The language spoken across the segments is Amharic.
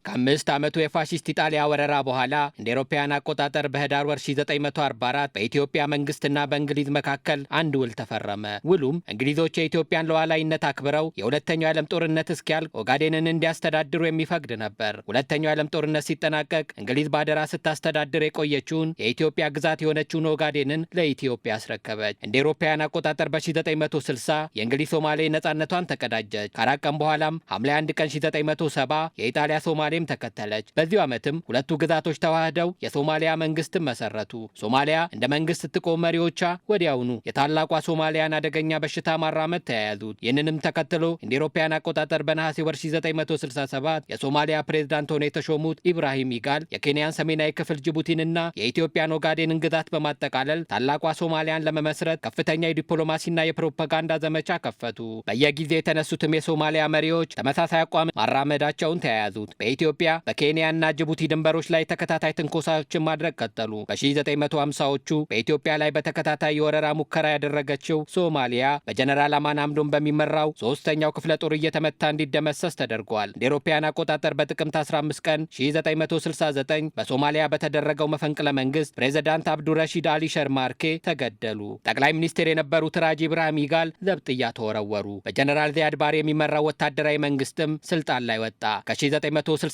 ከ5 ዓመቱ የፋሺስት ኢጣሊያ ወረራ በኋላ እንደ አውሮፓውያን አቆጣጠር በህዳር ወር 1944 በኢትዮጵያ መንግስትና በእንግሊዝ መካከል አንድ ውል ተፈረመ። ውሉም እንግሊዞች የኢትዮጵያን ሉዓላዊነት አክብረው የሁለተኛው ዓለም ጦርነት እስኪያልቅ ኦጋዴንን እንዲያስተዳድሩ የሚፈቅድ ነበር። ሁለተኛው ዓለም ጦርነት ሲጠናቀቅ እንግሊዝ ባደራ ስታስተዳድር የቆየችውን የኢትዮጵያ ግዛት የሆነችውን ኦጋዴንን ለኢትዮጵያ አስረከበች። እንደ አውሮፓውያን አቆጣጠር በ1960 የእንግሊዝ ሶማሌ ነጻነቷን ተቀዳጀች። ከአራት ቀን በኋላም ሐምሌ 1 ቀን 1970 የኢጣሊያ ሶማሌ ተከተለች። በዚሁ ዓመትም ሁለቱ ግዛቶች ተዋህደው የሶማሊያ መንግስትን መሰረቱ። ሶማሊያ እንደ መንግስት ስትቆም መሪዎቿ ወዲያውኑ የታላቋ ሶማሊያን አደገኛ በሽታ ማራመድ ተያያዙት። ይህንንም ተከትሎ እንደ አውሮፓውያን አቆጣጠር በነሐሴ ወር 1967 የሶማሊያ ፕሬዝዳንት ሆነው የተሾሙት ኢብራሂም ኢጋል የኬንያን ሰሜናዊ ክፍል ጅቡቲንና የኢትዮጵያን ኦጋዴንን ግዛት በማጠቃለል ታላቋ ሶማሊያን ለመመስረት ከፍተኛ የዲፕሎማሲና የፕሮፓጋንዳ ዘመቻ ከፈቱ። በየጊዜው የተነሱትም የሶማሊያ መሪዎች ተመሳሳይ አቋም ማራመዳቸውን ተያያዙት። በኢትዮጵያ በኬንያና ጅቡቲ ድንበሮች ላይ ተከታታይ ትንኮሳዎችን ማድረግ ቀጠሉ። በ1950ዎቹ በኢትዮጵያ ላይ በተከታታይ የወረራ ሙከራ ያደረገችው ሶማሊያ በጀነራል አማን አምዶን በሚመራው 3ኛው ክፍለ ጦር እየተመታ እንዲደመሰስ ተደርጓል። እንደ አውሮፓውያን አቆጣጠር በጥቅምት 15 ቀን 1969 በሶማሊያ በተደረገው መፈንቅለ መንግስት ፕሬዝዳንት አብዱረሺድ አሊ ሸርማርኬ ተገደሉ። ጠቅላይ ሚኒስትር የነበሩት ራጅ ኢብራሂም ኢጋል ዘብጥያ ተወረወሩ። በጀነራል ዚያድ ባሬ የሚመራው ወታደራዊ መንግስትም ስልጣን ላይ ወጣ። ከ1967ቱ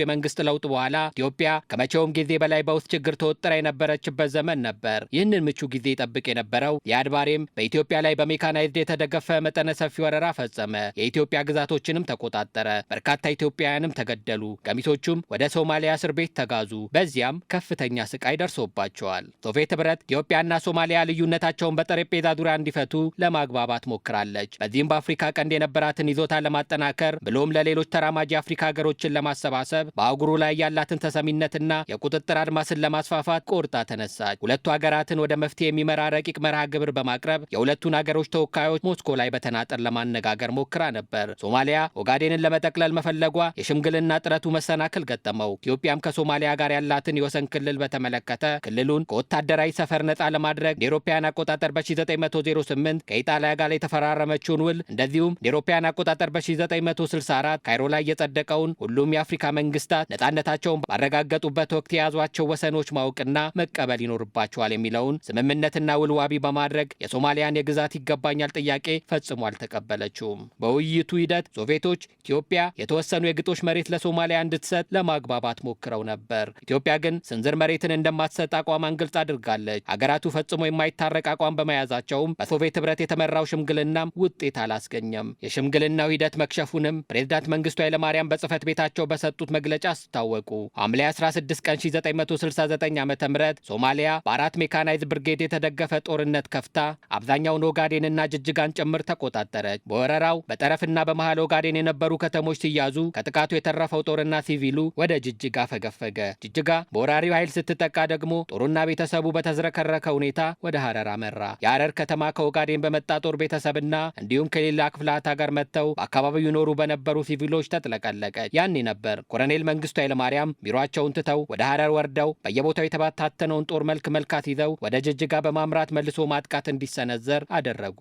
የመንግስት ለውጥ በኋላ ኢትዮጵያ ከመቼውም ጊዜ በላይ በውስጥ ችግር ተወጥራ የነበረችበት ዘመን ነበር። ይህንን ምቹ ጊዜ ጠብቅ የነበረው ዚያድ ባሬም በኢትዮጵያ ላይ በሜካናይዝድ የተደገፈ መጠነ ሰፊ ወረራ ፈጸመ። የኢትዮጵያ ግዛቶችንም ተቆጣጠረ። በርካታ ኢትዮጵያውያንም ተገደሉ። ገሚሶቹም ወደ ሶማሊያ እስር ቤት ተጋዙ። በዚያም ከፍተኛ ስቃይ ደርሶባቸዋል። ሶቪየት ህብረት ኢትዮጵያና ሶማሊያ ልዩነታቸውን በጠረጴዛ ዙሪያ እንዲፈቱ ለማግባባት ሞክራለች። በዚህም በአፍሪካ ቀንድ የነበራትን ይዞታ ለማጠናከር ብሎም ለሌሎች ተራማጅ የአፍሪካ ሀገሮችን ለማሰባሰብ በአህጉሩ ላይ ያላትን ተሰሚነትና የቁጥጥር አድማስን ለማስፋፋት ቆርጣ ተነሳች። ሁለቱ ሀገራትን ወደ መፍትሄ የሚመራ ረቂቅ መርሃ ግብር በማቅረብ የሁለቱን ሀገሮች ተወካዮች ሞስኮ ላይ በተናጠል ለማነጋገር ሞክራ ነበር። ሶማሊያ ኦጋዴንን ለመጠቅለል መፈለጓ የሽምግልና ጥረቱ መሰናክል ገጠመው። ኢትዮጵያም ከሶማሊያ ጋር ያላትን የወሰን ክልል በተመለከተ ክልሉን ከወታደራዊ ሰፈር ነጻ ለማድረግ የአውሮፓውያን አቆጣጠር በ1908 ከኢጣሊያ ጋር የተፈራረመችውን ውል እንደዚሁም የአውሮፓውያን አቆጣጠር በ1964 ካይሮ ላይ የጸደቀውን ሁሉም የአፍሪካ መንግስታት ነጻነታቸውን ባረጋገጡበት ወቅት የያዟቸው ወሰኖች ማወቅና መቀበል ይኖርባቸዋል የሚለውን ስምምነትና ውል ዋቢ በማድረግ የሶማሊያን የግዛት ይገባኛል ጥያቄ ፈጽሞ አልተቀበለችውም። በውይይቱ ሂደት ሶቪየቶች ኢትዮጵያ የተወሰኑ የግጦሽ መሬት ለሶማሊያ እንድትሰጥ ለማግባባት ሞክረው ነበር። ኢትዮጵያ ግን ስንዝር መሬትን እንደማትሰጥ አቋሟን ግልጽ አድርጋለች። ሀገራቱ ፈጽሞ የማይታረቅ አቋም በመያዛቸውም በሶቪየት ህብረት የተመራው ሽምግልናም ውጤት አላስገኘም። የሽምግልናው ሂደት መክሸፉንም ፕሬዝዳንት መንግስቱ ኃይለማርያም በጽህፈት ቤታቸው በሰጡት መግለጫ አስታወቁ። ሐምሌ 16 ቀን 1969 ዓ.ም ሶማሊያ በ4 ሜካናይዝ ብርጌድ የተደገፈ ጦርነት ከፍታ አብዛኛውን ኦጋዴንና ጅጅጋን ጭምር ተቆጣጠረች። በወረራው በጠረፍና በመሃል ኦጋዴን የነበሩ ከተሞች ሲያዙ ከጥቃቱ የተረፈው ጦርና ሲቪሉ ወደ ጅጅጋ ፈገፈገ። ጅጅጋ በወራሪው ኃይል ስትጠቃ ደግሞ ጦሩና ቤተሰቡ በተዝረከረከ ሁኔታ ወደ ሐረር አመራ። የሐረር ከተማ ከኦጋዴን በመጣ ጦር ቤተሰብና እንዲሁም ከሌላ ክፍላት ሀገር መጥተው በአካባቢው ይኖሩ በነበሩ ሲቪሎች ተጥለቀለቀች። ያኔ ነበር ኮሎኔል መንግስቱ ኃይለማርያም ቢሮአቸውን ትተው ወደ ሐረር ወርደው በየቦታው የተበታተነውን ጦር መልካት ይዘው ወደ ጅጅጋ በማምራት መልሶ ማጥቃት እንዲሰነዘር አደረጉ።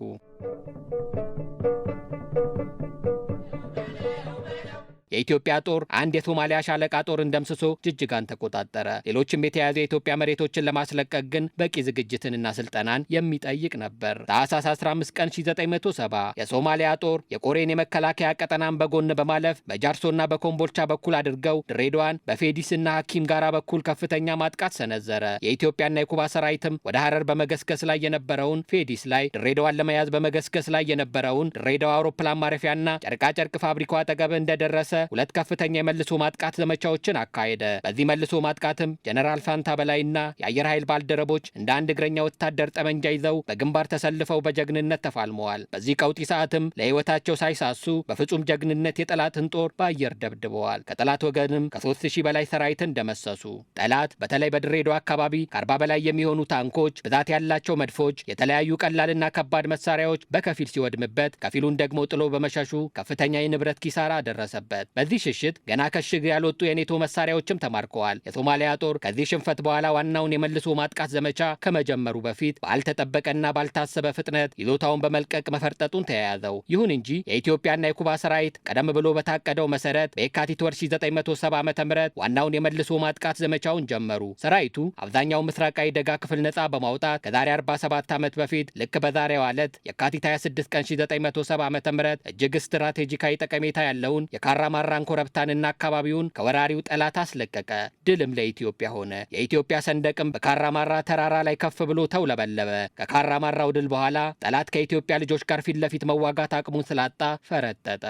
የኢትዮጵያ ጦር አንድ የሶማሊያ ሻለቃ ጦር እንደምስሶ ጅጅጋን ተቆጣጠረ። ሌሎችም የተያዙ የኢትዮጵያ መሬቶችን ለማስለቀቅ ግን በቂ ዝግጅትንና ስልጠናን የሚጠይቅ ነበር። ታህሳስ 15 ቀን 1970 የሶማሊያ ጦር የቆሬን የመከላከያ ቀጠናን በጎን በማለፍ በጃርሶና በኮምቦልቻ በኩል አድርገው ድሬዳዋን በፌዲስና ሐኪም ጋራ በኩል ከፍተኛ ማጥቃት ሰነዘረ። የኢትዮጵያና የኩባ ሰራዊትም ወደ ሐረር በመገስገስ ላይ የነበረውን ፌዲስ ላይ፣ ድሬዳዋን ለመያዝ በመገስገስ ላይ የነበረውን ድሬዳዋ አውሮፕላን ማረፊያና ጨርቃጨርቅ ፋብሪካው አጠገብ እንደደረሰ ሁለት ከፍተኛ የመልሶ ማጥቃት ዘመቻዎችን አካሄደ። በዚህ መልሶ ማጥቃትም ጀነራል ፋንታ በላይና የአየር ኃይል ባልደረቦች እንደ አንድ እግረኛ ወታደር ጠመንጃ ይዘው በግንባር ተሰልፈው በጀግንነት ተፋልመዋል። በዚህ ቀውጢ ሰዓትም ለሕይወታቸው ሳይሳሱ በፍጹም ጀግንነት የጠላትን ጦር በአየር ደብድበዋል። ከጠላት ወገንም ከ3000 በላይ ሰራዊትን ደመሰሱ። ጠላት በተለይ በድሬዳዋ አካባቢ ከ40 በላይ የሚሆኑ ታንኮች፣ ብዛት ያላቸው መድፎች፣ የተለያዩ ቀላልና ከባድ መሳሪያዎች በከፊል ሲወድምበት፣ ከፊሉን ደግሞ ጥሎ በመሸሹ ከፍተኛ የንብረት ኪሳራ ደረሰበት። በዚህ ሽሽት ገና ከሽግ ያልወጡ የኔቶ መሳሪያዎችም ተማርከዋል። የሶማሊያ ጦር ከዚህ ሽንፈት በኋላ ዋናውን የመልሶ ማጥቃት ዘመቻ ከመጀመሩ በፊት ባልተጠበቀና ባልታሰበ ፍጥነት ይዞታውን በመልቀቅ መፈርጠጡን ተያያዘው። ይሁን እንጂ የኢትዮጵያና የኩባ ሰራዊት ቀደም ብሎ በታቀደው መሰረት በየካቲት ወር 1970 ዓ.ም ዋናውን የመልሶ ማጥቃት ዘመቻውን ጀመሩ። ሰራዊቱ አብዛኛው ምስራቃዊ ደጋ ክፍል ነጻ በማውጣት ከዛሬ 47 ዓመት በፊት ልክ በዛሬው ዕለት የካቲት 26 ቀን 1970 ዓ.ም እጅግ ስትራቴጂካዊ ጠቀሜታ ያለውን የካራማራን ኮረብታንና አካባቢውን ከወራሪው ጠላት አስለቀቀ። ድልም ለኢትዮጵያ ሆነ። የኢትዮጵያ ሰንደቅም በካራማራ ተራራ ላይ ከፍ ብሎ ተውለበለበ። ከካራማራው ድል በኋላ ጠላት ከኢትዮጵያ ልጆች ጋር ፊት ለፊት መዋጋት አቅሙን ስላጣ ፈረጠጠ።